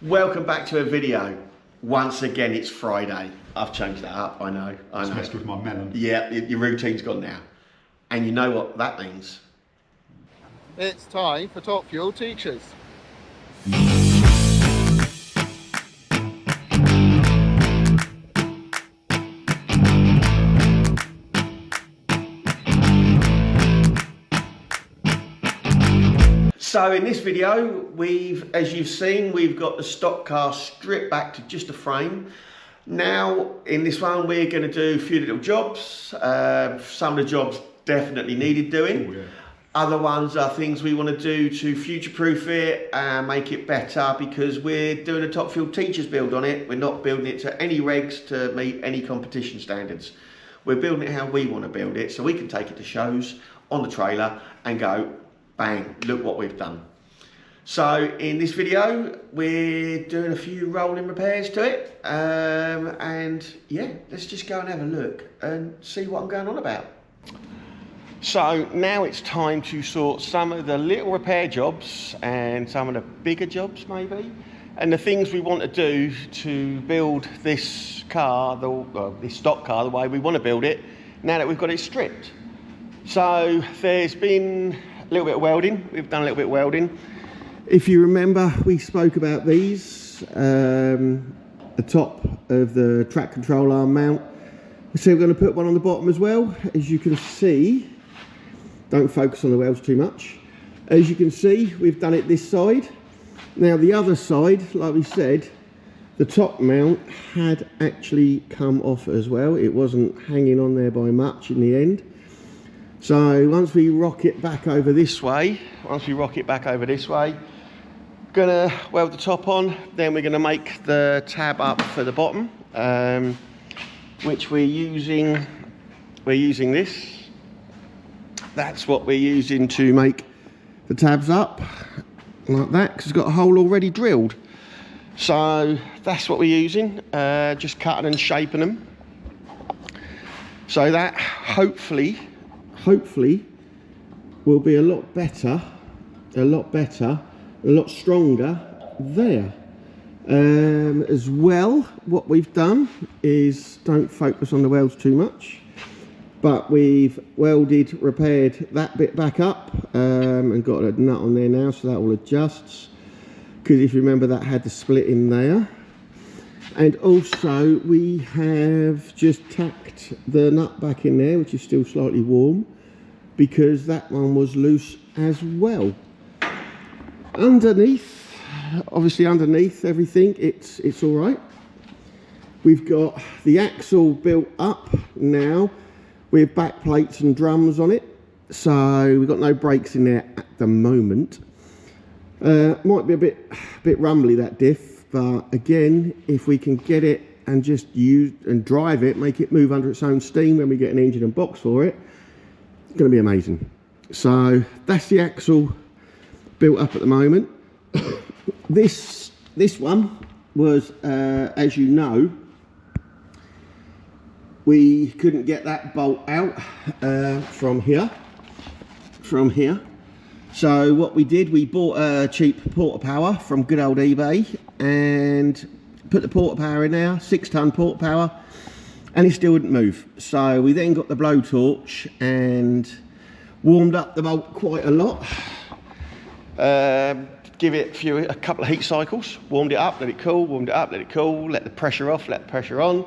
Welcome back to a video. Once again, it's Friday. I've changed that up, I know. It's messed with my melon. Yeah, your routine's gone now. And you know what that means? It's time for Top Fuel Teachers. So in this video, as you've seen, we've got the stock car stripped back to just a frame. Now, in this one, we're going to do a few little jobs. Some of the jobs definitely needed doing. Oh, yeah. Other ones are things we want to do to future-proof it and make it better, because we're doing a Top Fuel Teachers build on it. We're not building it to any regs to meet any competition standards. We're building it how we want to build it, so we can take it to shows on the trailer and go, bang, look what we've done. So in this video, we're doing a few rolling repairs to it. And yeah, let's just go and have a look and see what I'm going on about. So now it's time to sort some of the little repair jobs and some of the bigger jobs maybe, and the things we want to do to build this car, this stock car, the way we want to build it, now that we've got it stripped. So there's been a little bit of welding. We've done a little bit of welding. If you remember, we spoke about these, the top of the track control arm mount. So we're going to put one on the bottom as well. As you can see, don't focus on the welds too much. As you can see, we've done it this side. Now the other side, like we said, the top mount had actually come off as well. It wasn't hanging on there by much in the end. So once we rock it back over this way, gonna weld the top on, then we're gonna make the tab up for the bottom, which we're using this. That's what we're using to make the tabs up, like that, because it's got a hole already drilled. So that's what we're using, just cutting and shaping them. So that hopefully will be a lot better, a lot stronger there. As well, what we've done is, don't focus on the welds too much, but we've welded, repaired that bit back up, and got a nut on there now, so that all adjusts, because if you remember, that had the split in there. And also we have just tacked the nut back in there, which is still slightly warm, because that one was loose as well. Underneath, obviously underneath everything, it's all right. We've got the axle built up now with back plates and drums on it, so we've got no brakes in there at the moment. Might be a bit rumbly, that diff, but again, if we can get it and just use and drive it, make it move under its own steam when we get an engine and box for it, it's going to be amazing. So that's the axle built up at the moment. This one was, as you know, we couldn't get that bolt out from here. So what we did, we bought a cheap Porta Power from good old eBay and put the Porta Power in there, 6-ton Porta Power, and it still wouldn't move. So we then got the blowtorch and warmed up the bolt quite a lot. Give it a couple of heat cycles, warmed it up, let it cool, warmed it up, let it cool, let the pressure off, let the pressure on,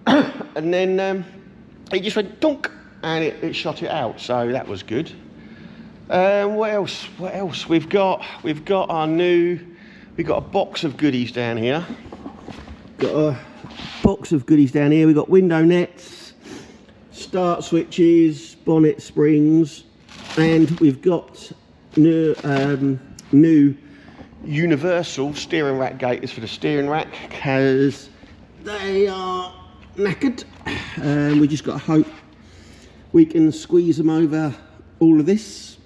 and then it just went dunk, and it shot it out. So that was good. What else? We've got a box of goodies down here. We've got window nets, start switches, bonnet springs, and we've got new universal steering rack gaiters for the steering rack, because they are knackered. We just got to hope we can squeeze them over all of this,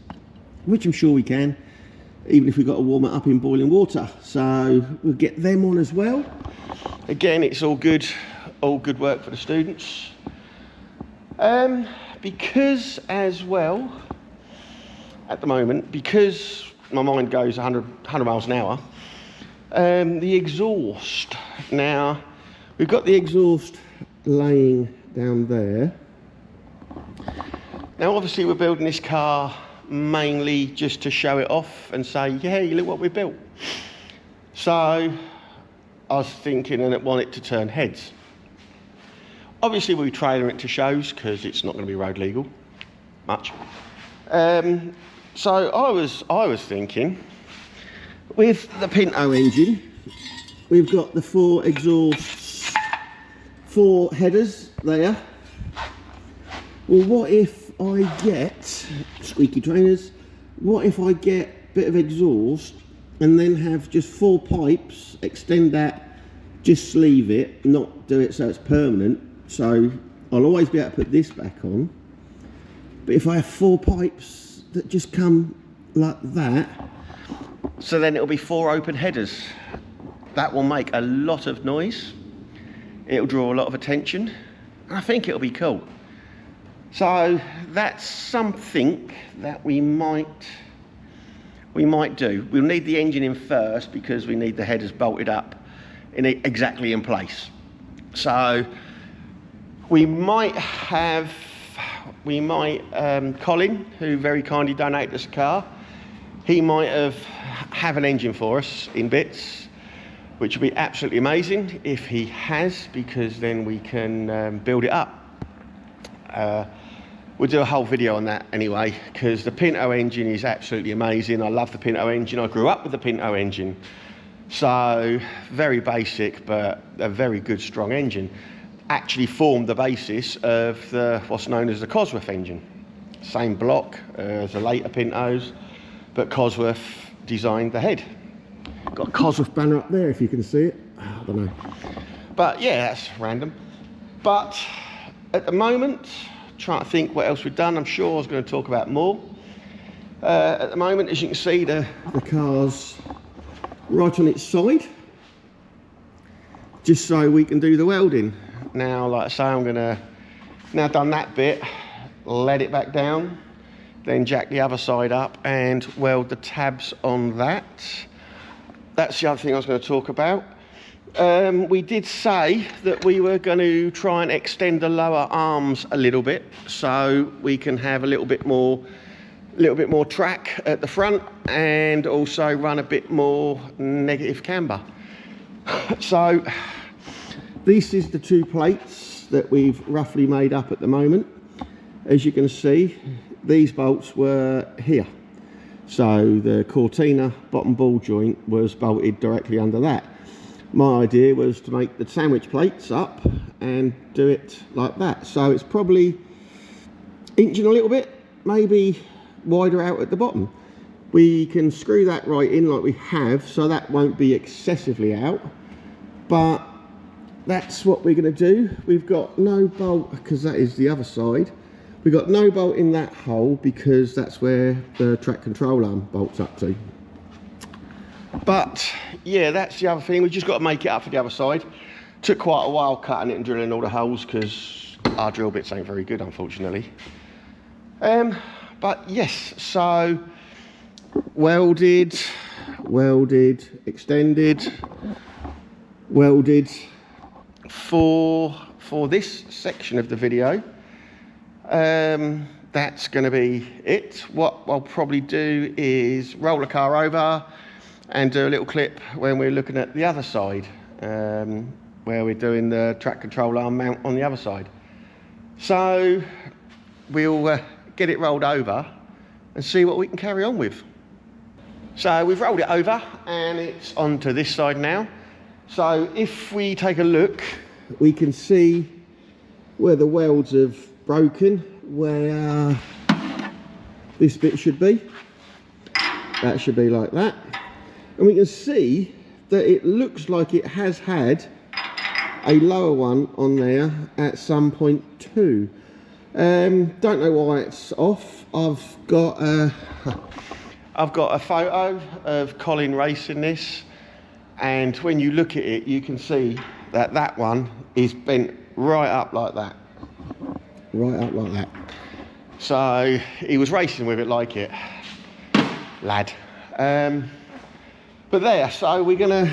which I'm sure we can, even if we've got to warm it up in boiling water. So we'll get them on as well. Again, it's all good work for the students. Because as well, at the moment, because my mind goes 100 miles an hour, The exhaust. Now, we've got the exhaust laying down there. Now, obviously, we're building this car mainly just to show it off and say, yeah, look what we built. So, I was thinking and I want it to turn heads. Obviously, we trailer it to shows because it's not going to be road legal, much. So I was thinking, with the Pinto engine, we've got the 4 exhausts, 4 headers there. Well, what if I get, squeaky trainers, what if I get a bit of exhaust and then have just 4 pipes, extend that, just sleeve it, not do it so it's permanent, so I'll always be able to put this back on. But if I have 4 pipes that just come like that, so then it'll be 4 open headers. That will make a lot of noise. It'll draw a lot of attention. And I think it'll be cool. So that's something that we might do. We'll need the engine in first because we need the headers bolted up exactly in place. So we might Colin, who very kindly donated us a car, he might have an engine for us in bits, which would be absolutely amazing if he has, because then we can build it up. We'll do a whole video on that anyway, because the Pinto engine is absolutely amazing. I love the Pinto engine. I grew up with the Pinto engine. So, very basic, but a very good, strong engine. Actually formed the basis of what's known as the Cosworth engine. Same block as the later Pintos, but Cosworth designed the head. Got a Cosworth banner up there if you can see it. I don't know. But yeah, that's random. But at the moment, trying to think what else we've done. I'm sure I was going to talk about more. At the moment, as you can see, the car's right on its side, just so we can do the welding. Now, like I say, I'm going to, now done that bit, let it back down, then jack the other side up and weld the tabs on that. That's the other thing I was going to talk about. We did say that we were going to try and extend the lower arms a little bit so we can have a little bit more track at the front and also run a bit more negative camber. So this is the 2 plates that we've roughly made up at the moment. As you can see, these bolts were here. So the Cortina bottom ball joint was bolted directly under that. My idea was to make the sandwich plates up and do it like that. So it's probably inching a little bit, maybe wider out at the bottom. We can screw that right in like we have, so that won't be excessively out. But that's what we're going to do. We've got no bolt, because that is the other side. We've got no bolt in that hole because that's where the track control arm bolts up to. But yeah, that's the other thing. We've just got to make it up for the other side. Took quite a while cutting it and drilling all the holes because our drill bits ain't very good, unfortunately. But yes, so welded, extended, welded for this section of the video. That's going to be it. What I'll probably do is roll the car over and do a little clip when we're looking at the other side, where we're doing the track control arm mount on the other side. So we'll get it rolled over and see what we can carry on with. So we've rolled it over and it's onto this side now. So if we take a look, we can see where the welds have broken, where this bit should be. That should be like that. And we can see that it looks like it has had a lower one on there at some point too. Don't know why it's off. I've got a photo of Colin racing this, and when you look at it you can see that that one is bent right up like that. Right up like that. So he was racing with it like it, lad. But there, so we're gonna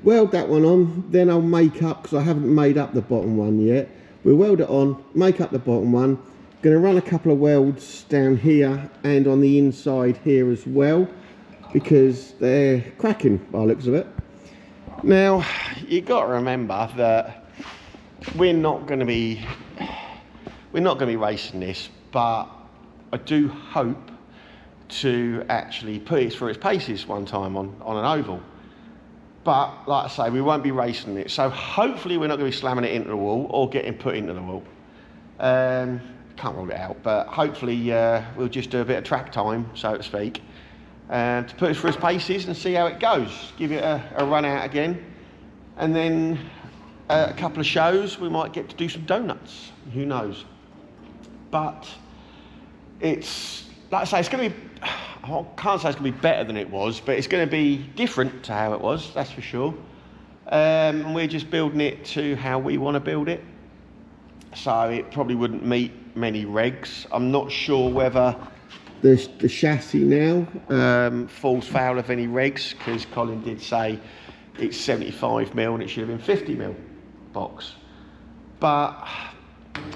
weld that one on, then I'll make up, because I haven't made up the bottom one yet. We'll weld it on, make up the bottom one. Gonna run a couple of welds down here and on the inside here as well, because they're cracking by the looks of it. Now, you got to remember that we're not going to be racing this, but I do hope to actually put it through its paces one time on an oval. But like I say, we won't be racing it, so hopefully we're not going to be slamming it into the wall or getting put into the wall. Can't rule it out, but hopefully we'll just do a bit of track time, so to speak, to put it through its paces and see how it goes. Give it a run out again, and then a couple of shows we might get to do some donuts, who knows. But it's, like I say, it's going to be, I can't say it's going to be better than it was, but it's going to be different to how it was, that's for sure. And we're just building it to how we want to build it, so it probably wouldn't meet many regs. I'm not sure whether the chassis now falls foul of any regs, because Colin did say it's 75mm and it should have been 50mm box, but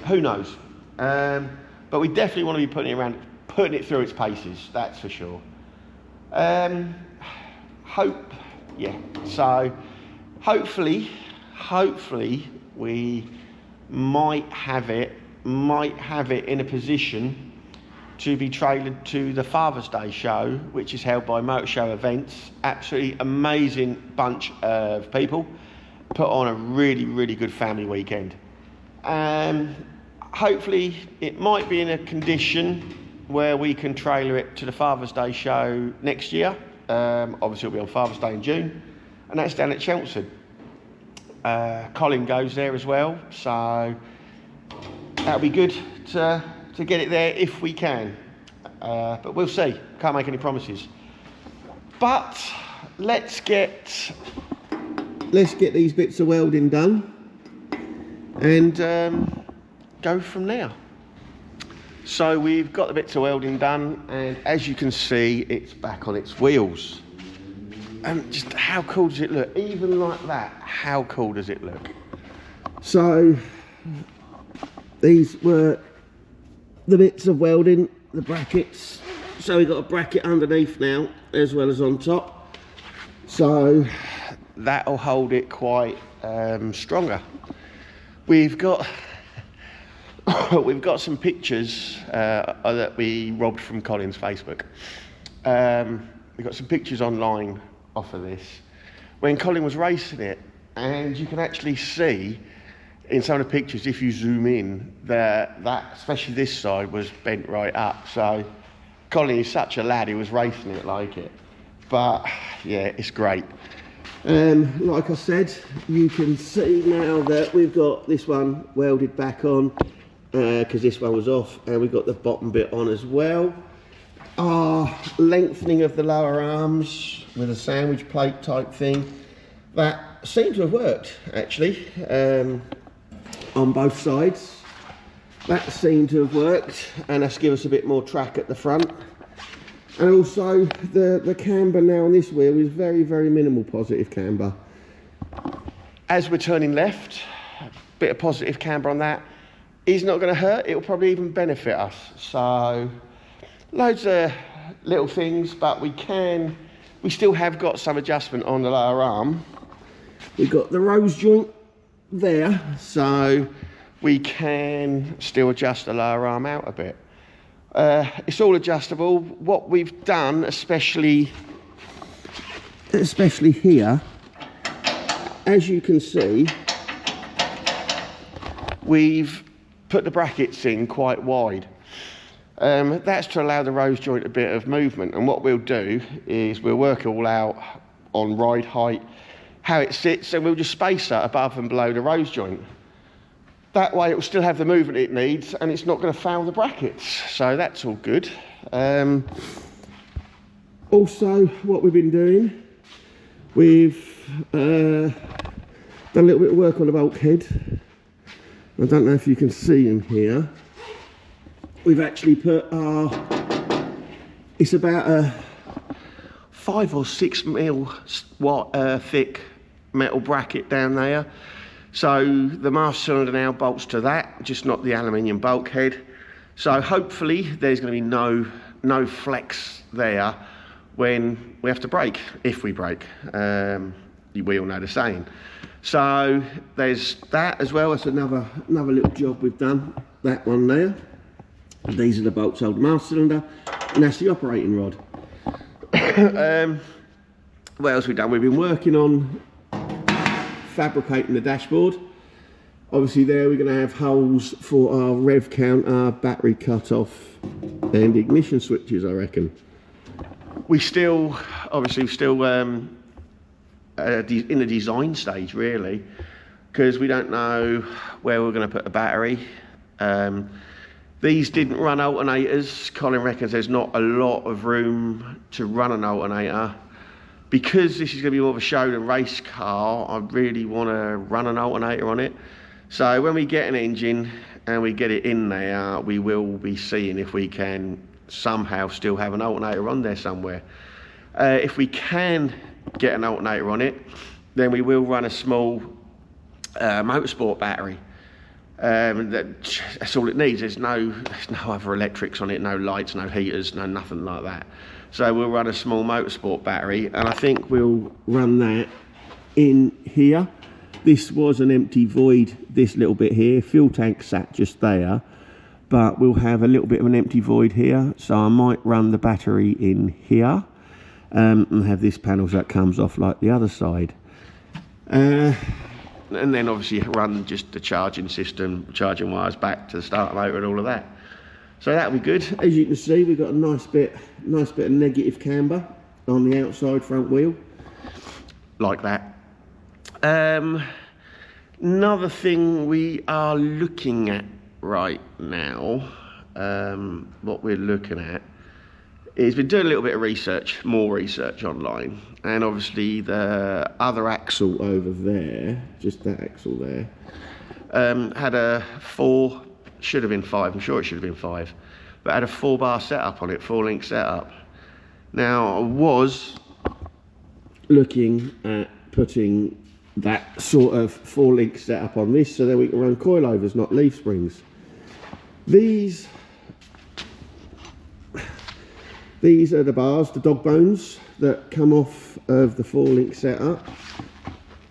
who knows. But we definitely want to be putting it through its paces, that's for sure. So hopefully we might have it in a position to be trailered to the Father's Day show, which is held by Motor Show Events. Absolutely amazing bunch of people, put on a really good family weekend. Hopefully it might be in a condition where we can trailer it to the Father's Day show next year. Obviously it'll be on Father's Day in June, and that's down at Chelmsford. Colin goes there as well, so that'll be good to get it there if we can. But we'll see, can't make any promises. But let's get these bits of welding done and go from there. So we've got the bits of welding done, and as you can see, it's back on its wheels. And just how cool does it look? Even like that, how cool does it look? So these were the bits of welding, the brackets. So we've got a bracket underneath now as well as on top, so that'll hold it quite stronger. We've got some pictures that we robbed from Colin's Facebook. We've got some pictures online off of this when Colin was racing it, and you can actually see in some of the pictures, if you zoom in, that especially this side was bent right up. So Colin is such a lad, he was racing it like it. But yeah, it's great. Like I said, you can see now that we've got this one welded back on, because this one was off, and we've got the bottom bit on as well. Our lengthening of the lower arms with a sandwich plate type thing, that seemed to have worked actually, on both sides. That seemed to have worked, and that's give us a bit more track at the front. And also the camber now on this wheel is very minimal positive camber. As we're turning left, a bit of positive camber on that is not going to hurt, it'll probably even benefit us. So loads of little things, but we still have got some adjustment on the lower arm. We've got the rose joint there, so we can still adjust the lower arm out a bit. It's all adjustable. What we've done, especially here, as you can see, we've put the brackets in quite wide. That's to allow the rose joint a bit of movement, and what we'll do is we'll work it all out on ride height, how it sits, and we'll just space that above and below the rose joint. That way it will still have the movement it needs, and it's not going to foul the brackets, so that's all good. Also, what we've been doing, we've done a little bit of work on the bulkhead. I don't know if you can see them here. We've actually put our, it's about a 5 or 6 mil thick metal bracket down there. So the master cylinder now bolts to that, just not the aluminium bulkhead. So hopefully there's going to be no flex there when we have to brake, if we brake. We all know the saying. So there's that as well. That's another little job we've done. That one there. These are the bolts holding the master cylinder, and that's the operating rod. What else we've done? We've been working on fabricating the dashboard. Obviously there we're going to have holes for our rev counter, battery cut-off and ignition switches, I reckon. We still in the design stage really, because we don't know where we're going to put the battery. These didn't run alternators. Colin reckons there's not a lot of room to run an alternator. Because this is going to be more of a show than race car, I really want to run an alternator on it. So when we get an engine and we get it in there, we will be seeing if we can somehow still have an alternator on there somewhere. If we can get an alternator on it, then we will run a small motorsport battery. That's all it needs. There's no other electrics on it, no lights, no heaters, no nothing like that. So we'll run a small motorsport battery, and I think we'll run that in here. This was an empty void, this little bit here. Fuel tank sat just there, but we'll have a little bit of an empty void here. So I might run the battery in here and have this panel so that comes off like the other side. And then obviously run just the charging system, charging wires back to the starter motor and all of that. So that'll be good. As you can see, we've got a nice bit of negative camber on the outside front wheel, like that. Another thing we are looking at right now, what we're looking at is we're doing a little bit of research, more research online, and obviously the other axle over there, just that axle there, had a 4, should have been 5, I'm sure it should have been 5, but had a 4-bar setup on it, 4-link setup. Now I was looking at putting that sort of 4-link setup on this so that we can run coilovers, not leaf springs. These are the bars, the dog bones that come off of the 4-link setup,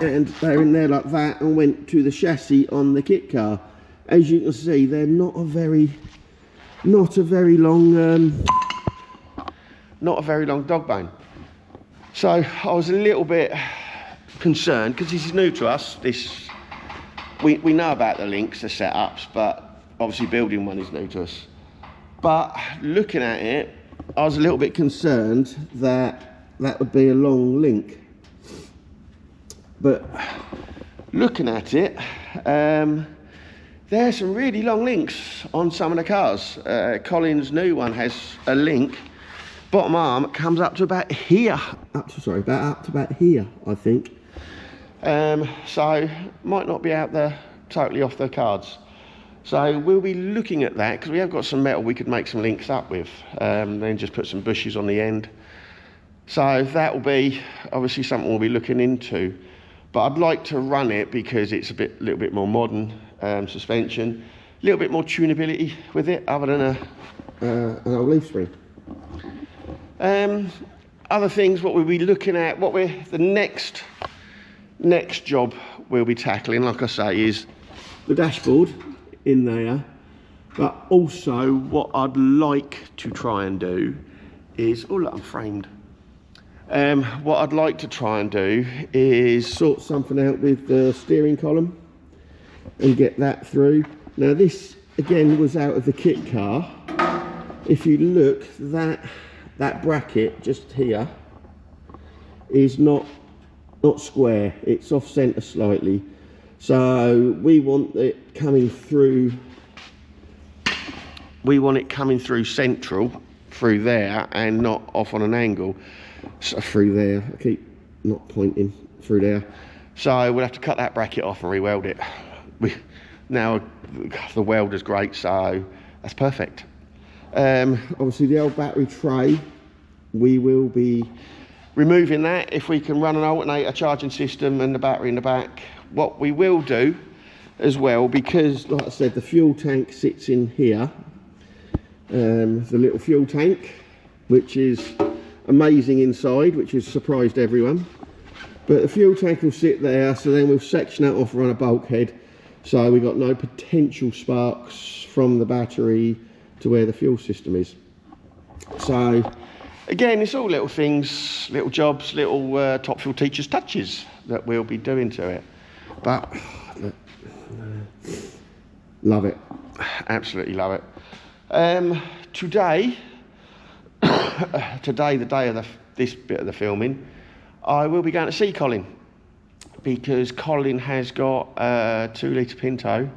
and they're in there like that and went to the chassis on the kit car. As you can see, they're not a very long dog bone. So I was a little bit concerned because this is new to us. We know about the links, the setups, but obviously building one is new to us. But looking at it, I was a little bit concerned that would be a long link. But looking at it, there's some really long links on some of the cars. Colin's new one has a link, bottom arm comes up to about here. Up to about here, I think. So might not be out there totally off the cards. So we'll be looking at that because we have got some metal we could make some links up with, then just put some bushes on the end. So that will be obviously something we'll be looking into. But I'd like to run it because it's a little bit more modern suspension, a little bit more tunability with it, other than an old leaf spring. Other things what we'll be looking at, the next job we'll be tackling, like I say, is the dashboard in there. But also what I'd like to try and do is, oh look, I'm framed. What I'd like to try and do is sort something out with the steering column and get that through. Now this again was out of the kit car. If you look, that bracket just here is not square, it's off centre slightly. So we want it coming through, central through there and not off on an angle. So through there, I keep not pointing through there. So we'll have to cut that bracket off and re-weld it. Now the welder's great, so that's perfect. Obviously the old battery tray, we will be removing that, if we can run an alternator charging system and the battery in the back. What we will do as well, because like I said, the fuel tank sits in here, the little fuel tank, which is amazing inside, which has surprised everyone. But the fuel tank will sit there, so then we'll section that off, run a bulkhead, so we've got no potential sparks from the battery to where the fuel system is. So again, it's all little things, little jobs, little Top Fuel Teachers touches that we'll be doing to it. But love it, absolutely love it. Today, the day of this bit of the filming, I will be going to see Colin, because Colin has got a 2-litre Pinto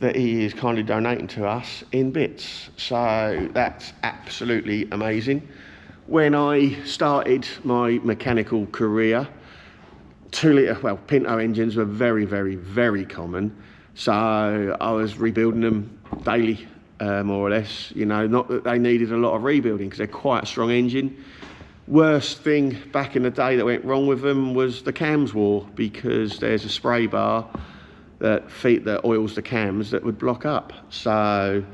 that he is kindly donating to us in bits. So that's absolutely amazing. When I started my mechanical career, 2-litre, well, Pinto engines were very, very, very common. So I was rebuilding them daily, more or less. You know, not that they needed a lot of rebuilding, because they're quite a strong engine. Worst thing back in the day that went wrong with them was the cams wore, because there's a spray bar that oils the cams that would block up. So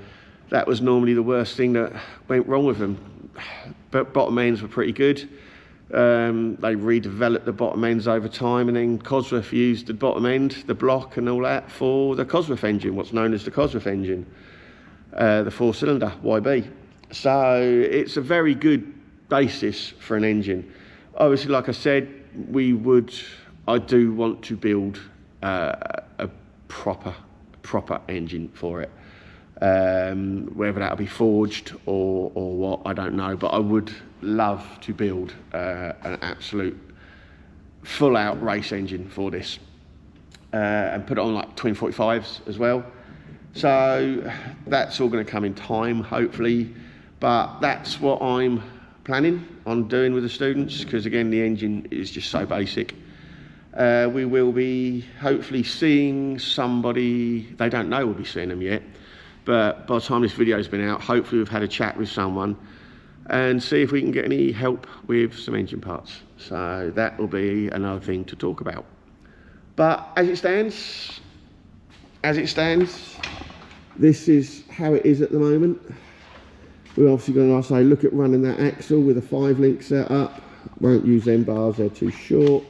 that was normally the worst thing that went wrong with them. But bottom ends were pretty good. They redeveloped the bottom ends over time, and then Cosworth used the bottom end, the block and all that, for the Cosworth engine, what's known as the Cosworth engine, the 4-cylinder YB. So it's a very good basis for an engine. Obviously, like I said, I do want to build a proper engine for it. Whether that'll be forged or what, I don't know, but I would love to build an absolute full out race engine for this, and put it on like twin 45s as well. So that's all going to come in time, hopefully, but that's what I'm planning on doing with the students, because again, the engine is just so basic. We will be hopefully seeing somebody. They don't know we'll be seeing them yet, but by the time this video's been out, hopefully we've had a chat with someone and see if we can get any help with some engine parts. So that will be another thing to talk about. But as it stands, this is how it is at the moment. We're obviously going to look at running that axle with a 5-link setup. Won't use them bars, they're too short.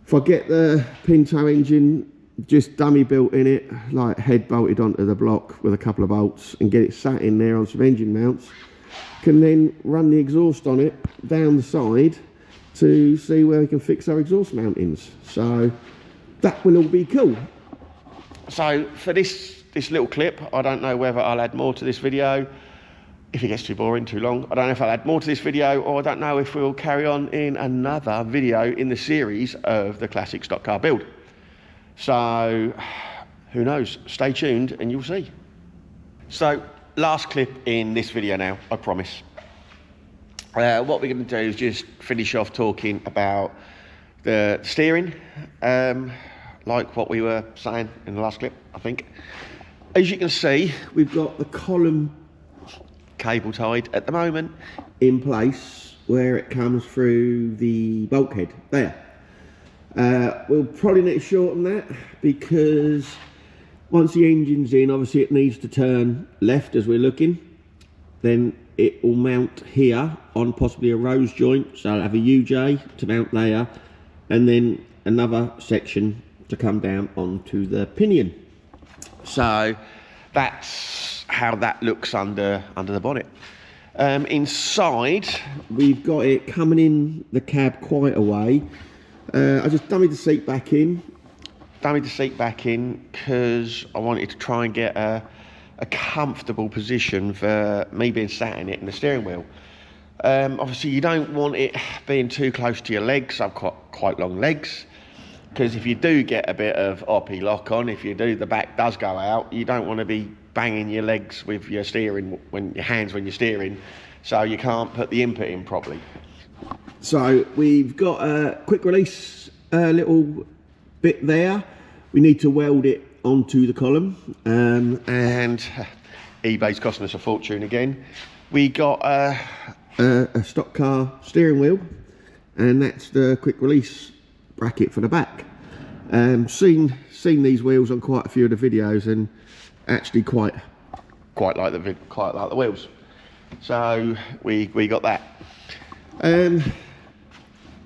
If I get the Pinto engine just dummy built in it, like head bolted onto the block with a couple of bolts, and get it sat in there on some engine mounts, can then run the exhaust on it down the side to see where we can fix our exhaust mountings. So that will all be cool. So for this little clip, I don't know whether I'll add more to this video. If it gets too boring, too long, I don't know if I'll add more to this video, or I don't know if we'll carry on in another video in the series of the classic stock car build. So who knows? Stay tuned and you'll see. So last clip in this video now, I promise. What we're going to do is just finish off talking about the steering, like what we were saying in the last clip, I think. As you can see, we've got the column cable tied at the moment in place where it comes through the bulkhead there. We'll probably need to shorten that, because once the engine's in, obviously it needs to turn left as we're looking. Then it will mount here on possibly a rose joint, so I'll have a UJ to mount there, and then another section to come down onto the pinion. So that's how that looks under the bonnet. Inside, we've got it coming in the cab quite a way. I just dummied the seat back in. Because I wanted to try and get a comfortable position for me being sat in it and the steering wheel. Obviously, you don't want it being too close to your legs. I've got quite long legs, because if you do get a bit of oppie lock on, if you do, the back does go out, you don't want to be banging your legs with your steering, when you're steering, so you can't put the input in properly. So we've got a quick release little bit there. We need to weld it onto the column, and eBay's costing us a fortune again. We got a stock car steering wheel and that's the quick release bracket for the back. Seen these wheels on quite a few of the videos, and actually quite like the wheels. So we got that.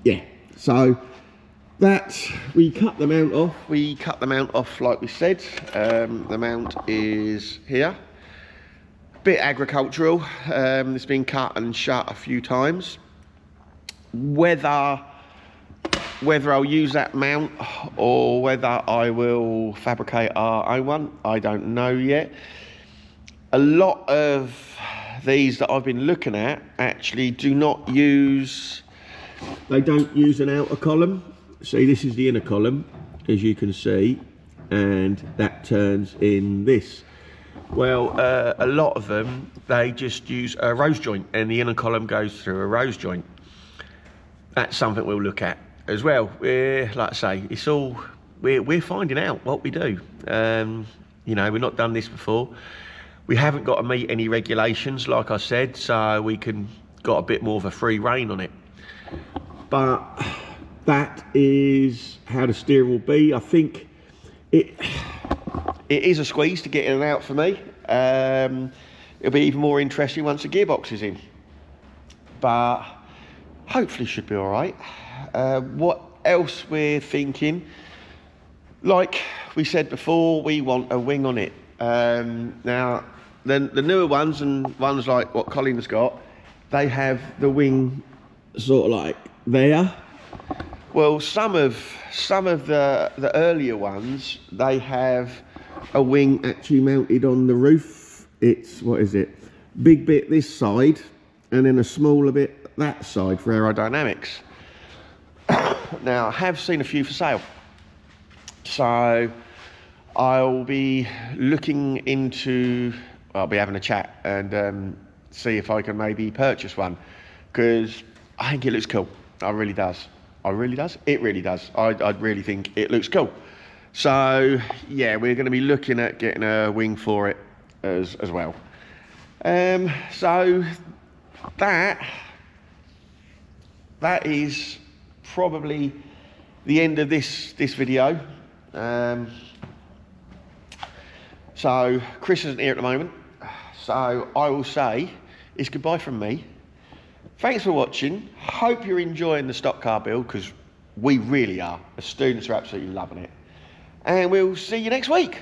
Yeah. So that we cut the mount off. We cut the mount off like we said. The mount is here. Bit agricultural. It's been cut and shut a few times. Whether I'll use that mount or whether I will fabricate our own one, I don't know yet. A lot of these that I've been looking at actually don't use an outer column. See, this is the inner column, as you can see, and that turns in this. Well, a lot of them, they just use a rose joint, and the inner column goes through a rose joint. That's something we'll look at as well. Like I say, it's all we're finding out what we do. You know, we've not done this before. We haven't got to meet any regulations, like I said, so we got a bit more of a free rein on it. But that is how the steer will be. I think it is a squeeze to get in and out for me. It'll be even more interesting once the gearbox is in. But hopefully should be all right. What else we're thinking? Like we said before, we want a wing on it. Now, the newer ones and ones like what Colin's got, they have the wing sort of like there. Well, some of the earlier ones, they have a wing actually mounted on the roof. It's, what is it? Big bit this side, and then a smaller bit that side for aerodynamics. Now, I have seen a few for sale. So I'll be looking into, I'll be having a chat and see if I can maybe purchase one, because I think it looks cool. It really does. It really does. I really think it looks cool. So yeah, we're going to be looking at getting a wing for it as well. So that is probably the end of this video. So Chris isn't here at the moment, so I will say it's goodbye from me. Thanks for watching. Hope you're enjoying the stock car build, because we really are. The students are absolutely loving it. And we'll see you next week.